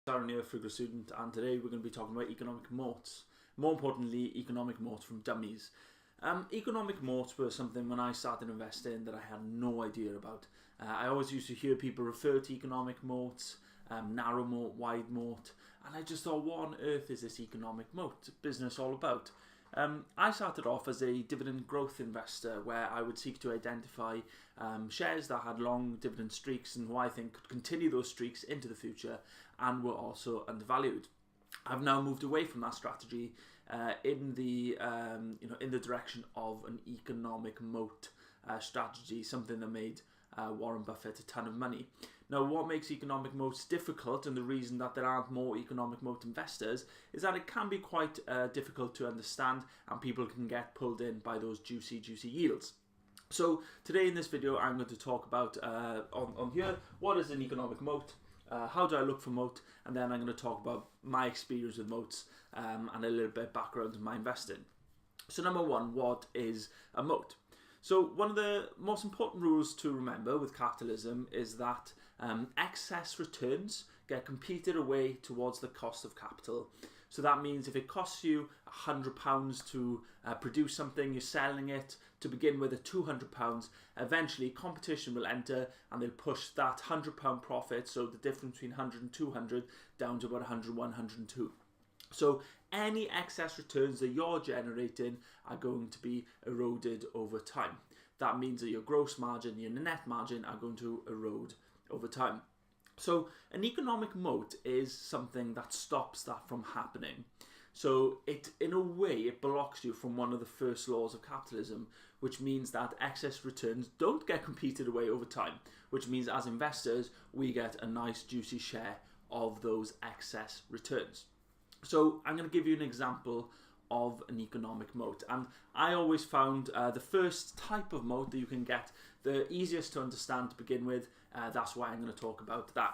Aaron here, Frugal Student, and today we're going to be talking about economic moats. More importantly, economic moats from dummies. Economic moats were something when I started investing that I had no idea about. I always used to hear people refer to economic moats, narrow moat, wide moat, and I just thought, what on earth is this economic moat business all about? I started off as a dividend growth investor where I would seek to identify shares that had long dividend streaks and who I think could continue those streaks into the future and were also undervalued. I've now moved away from that strategy in the direction of an economic moat strategy, something that made Warren Buffett a ton of money. Now, what makes economic moats difficult, and the reason that there aren't more economic moat investors, is that it can be quite difficult to understand, and people can get pulled in by those juicy yields. So today in this video, I'm going to talk about on here, what is an economic moat, how do I look for moat, and then I'm going to talk about my experience with moats and a little bit of background in my investing. So number one, what is a moat? So one of the most important rules to remember with capitalism is that excess returns get competed away towards the cost of capital. So that means if it costs you £100 to produce something, you're selling it to begin with at £200, eventually competition will enter and they'll push that £100 profit, so the difference between 100 and 200, down to about 101, 102. So any excess returns that you're generating are going to be eroded over time. That means that your gross margin, your net margin are going to erode over time. So an economic moat is something that stops that from happening. So in a way, it blocks you from one of the first laws of capitalism, which means that excess returns don't get competed away over time, which means as investors, we get a nice juicy share of those excess returns. So I'm going to give you an example of an economic moat, and I always found the first type of moat that you can get the easiest to understand to begin with. That's why I'm going to talk about that.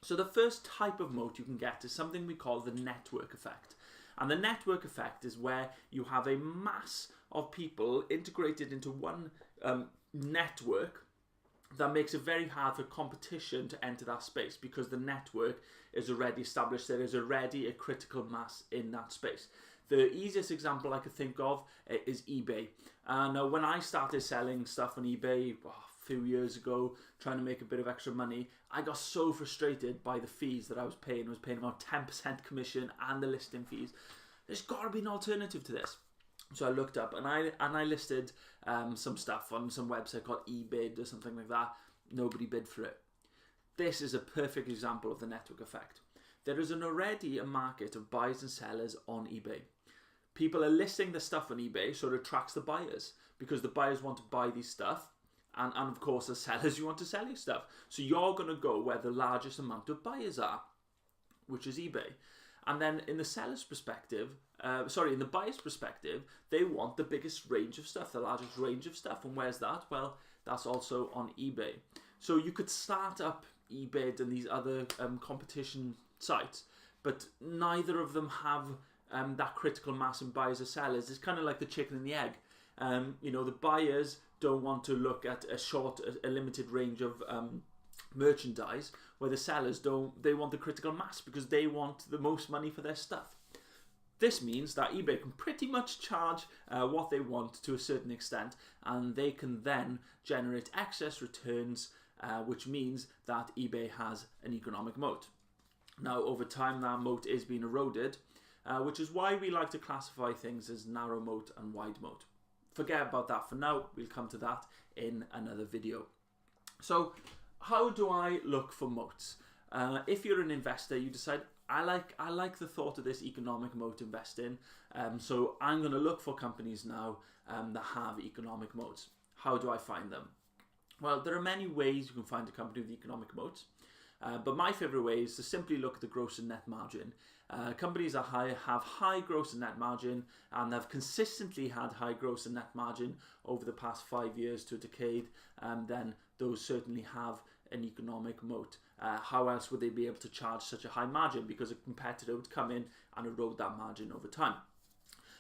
So the first type of moat you can get is something we call the network effect, and the network effect is where you have a mass of people integrated into one network that makes it very hard for competition to enter that space because the network is already established. There is already a critical mass in that space. The easiest example I could think of is eBay. Now, when I started selling stuff on eBay a few years ago, trying to make a bit of extra money, I got so frustrated by the fees that I was paying. I was paying about 10% commission and the listing fees. There's got to be an alternative to this. So I looked up and I listed some stuff on some website called eBid or something like that. Nobody bid for it. This is a perfect example of the network effect. There is already a market of buyers and sellers on eBay. People are listing the stuff on eBay, so it attracts the buyers because the buyers want to buy these stuff, and of course the sellers, you want to sell your stuff. So you're going to go where the largest amount of buyers are, which is eBay. And then in the seller's perspective, in the buyer's perspective, they want the biggest range of stuff, the largest range of stuff. And where's that? Well, that's also on eBay. So you could start up eBay and these other competition sites, but neither of them have that critical mass in buyers or sellers. It's kind of like the chicken and the egg. The buyers don't want to look at a limited range of merchandise, where the sellers they want the critical mass because they want the most money for their stuff. This means that eBay can pretty much charge what they want to a certain extent, and they can then generate excess returns, which means that eBay has an economic moat. Now, over time, that moat is being eroded, which is why we like to classify things as narrow moat and wide moat. Forget about that for now. We'll come to that in another video. So how do I look for moats? If you're an investor, you decide, I like the thought of this economic moat investing, so I'm going to look for companies now that have economic moats. How do I find them? Well, there are many ways you can find a company with economic moats, but my favourite way is to simply look at the gross and net margin. Companies that have high gross and net margin and have consistently had high gross and net margin over the past 5 years to a decade, then those certainly have an economic moat. How else would they be able to charge such a high margin? Because a competitor would come in and erode that margin over time.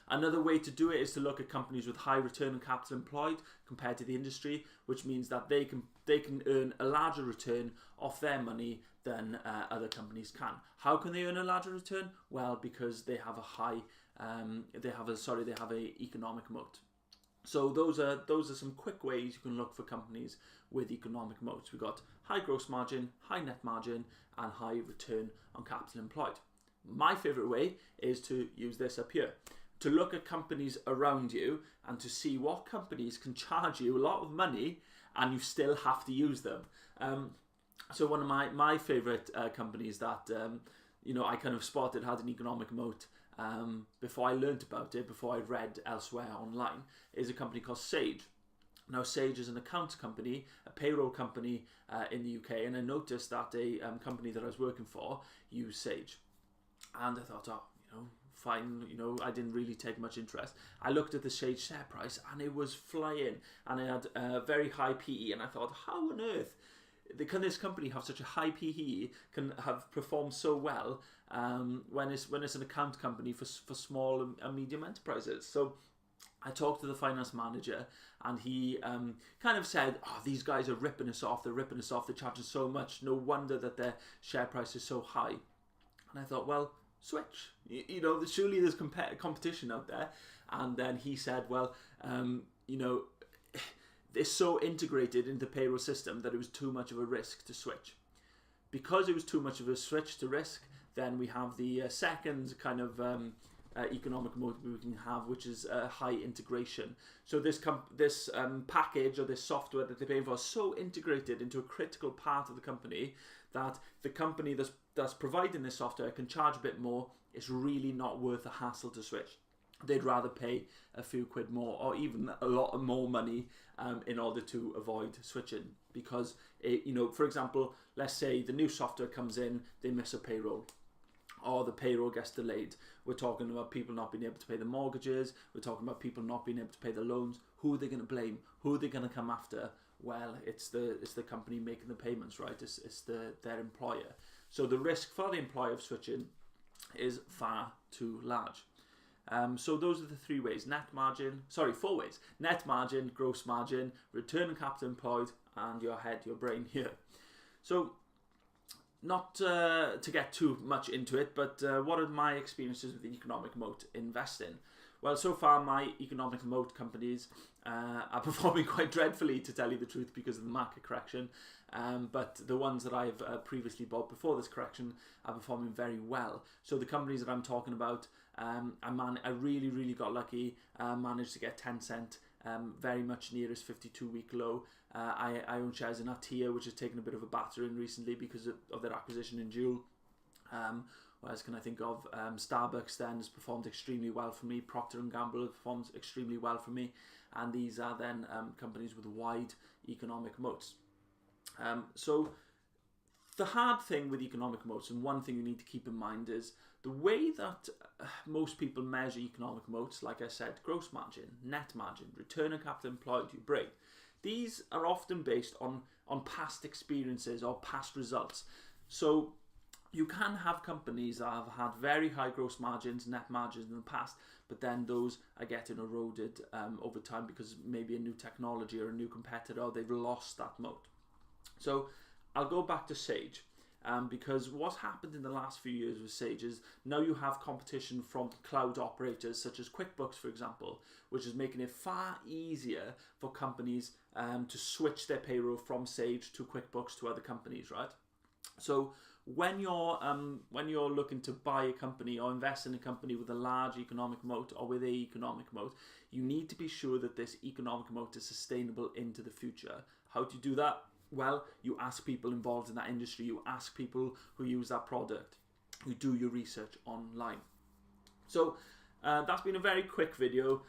Another way to do it is to look at companies with high return on capital employed compared to the industry, which means that they can earn a larger return off their money than other companies can. How can they earn a larger return? Well, because they have they have a economic moat. So those are some quick ways you can look for companies with economic moats. We've got high gross margin, high net margin, and high return on capital employed. My favorite way is to use this up here, to look at companies around you and to see what companies can charge you a lot of money and you still have to use them. So one of my favorite companies that I kind of spotted had an economic moat before I learnt about it, before I read elsewhere online, is a company called Sage. Now, Sage is an accounts company, a payroll company in the UK, and I noticed that a company that I was working for used Sage. And I thought, fine, I didn't really take much interest. I looked at the Sage share price and it was flying, and it had a very high PE, and I thought, how on earth can this company have such a high PE, can have performed so well when it's an account company for small and medium enterprises? So I talked to the finance manager, and he kind of said, these guys are ripping us off, they're charging so much, no wonder that their share price is so high. And I thought, well, switch, surely there's competition out there. And then he said, well, it's so integrated into the payroll system that it was too much of a risk to switch. Because it was too much of a switch to risk, then we have the second kind of economic moat we can have, which is high integration. So this package or this software that they're paying for is so integrated into a critical part of the company that the company that's providing this software can charge a bit more. It's really not worth the hassle to switch. They'd rather pay a few quid more or even a lot more money in order to avoid switching. Because, for example, let's say the new software comes in, they miss a payroll, or the payroll gets delayed. We're talking about people not being able to pay the mortgages. We're talking about people not being able to pay the loans. Who are they going to blame? Who are they going to come after? Well, it's the company making the payments, right? It's their employer. So the risk for the employer of switching is far too large. So those are the four ways: net margin, gross margin, return on capital employed, and your brain here. So not to get too much into it, but what are my experiences with the economic moat investing? Well, so far my economic moat companies are performing quite dreadfully, to tell you the truth, because of the market correction. But the ones that I've previously bought before this correction are performing very well. So the companies that I'm talking about, I really, really got lucky. Managed to get Tencent very much near its 52-week low. I own shares in Atia, which has taken a bit of a battering recently because of their acquisition in June. What else can I think of? Starbucks then has performed extremely well for me. Procter & Gamble performs extremely well for me. And these are then companies with wide economic moats. So the hard thing with economic moats, and one thing you need to keep in mind, is the way that most people measure economic moats, like I said, gross margin, net margin, return on capital employed, you break. These are often based on past experiences or past results. So you can have companies that have had very high gross margins, net margins in the past, but then those are getting eroded over time because maybe a new technology or a new competitor, or they've lost that moat. So I'll go back to Sage, because what's happened in the last few years with Sage is now you have competition from cloud operators such as QuickBooks, for example, which is making it far easier for companies to switch their payroll from Sage to QuickBooks to other companies, right? So when you're looking to buy a company or invest in a company with a large economic moat or with a economic moat, you need to be sure that this economic moat is sustainable into the future. How to do that? Well, you ask people involved in that industry, you ask people who use that product, you do your research online. So that's been a very quick video,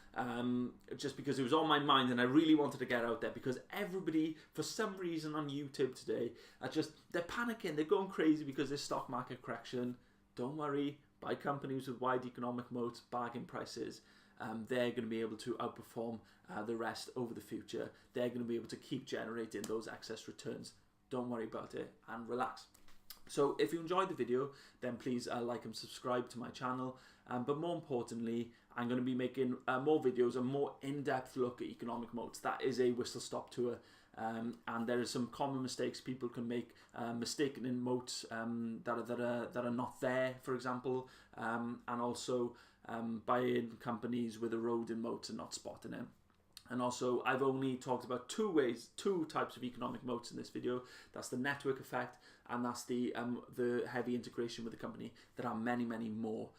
just because it was on my mind and I really wanted to get out there, because everybody, for some reason on YouTube today, they're panicking, they're going crazy because there's stock market correction. Don't worry, buy companies with wide economic moats, bargain prices. They're going to be able to outperform the rest over the future. They're going to be able to keep generating those excess returns. Don't worry about it and relax. So if you enjoyed the video, then please like and subscribe to my channel. But more importantly, I'm going to be making more videos, a more in-depth look at economic moats. That is a whistle-stop tour. And there are some common mistakes people can make, mistaken in moats that are not there, for example, and also buying companies with eroding moats and not spotting them. And also, I've only talked about two types of economic moats in this video. That's the network effect, and that's the heavy integration with the company. There are many, many more.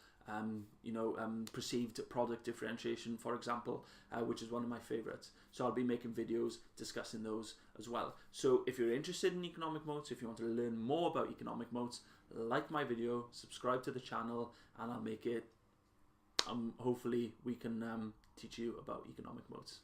Perceived product differentiation, for example, which is one of my favorites. So I'll be making videos discussing those as well. So if you're interested in economic moats, if you want to learn more about economic moats, like my video, subscribe to the channel, and I'll make it. Hopefully we can teach you about economic moats.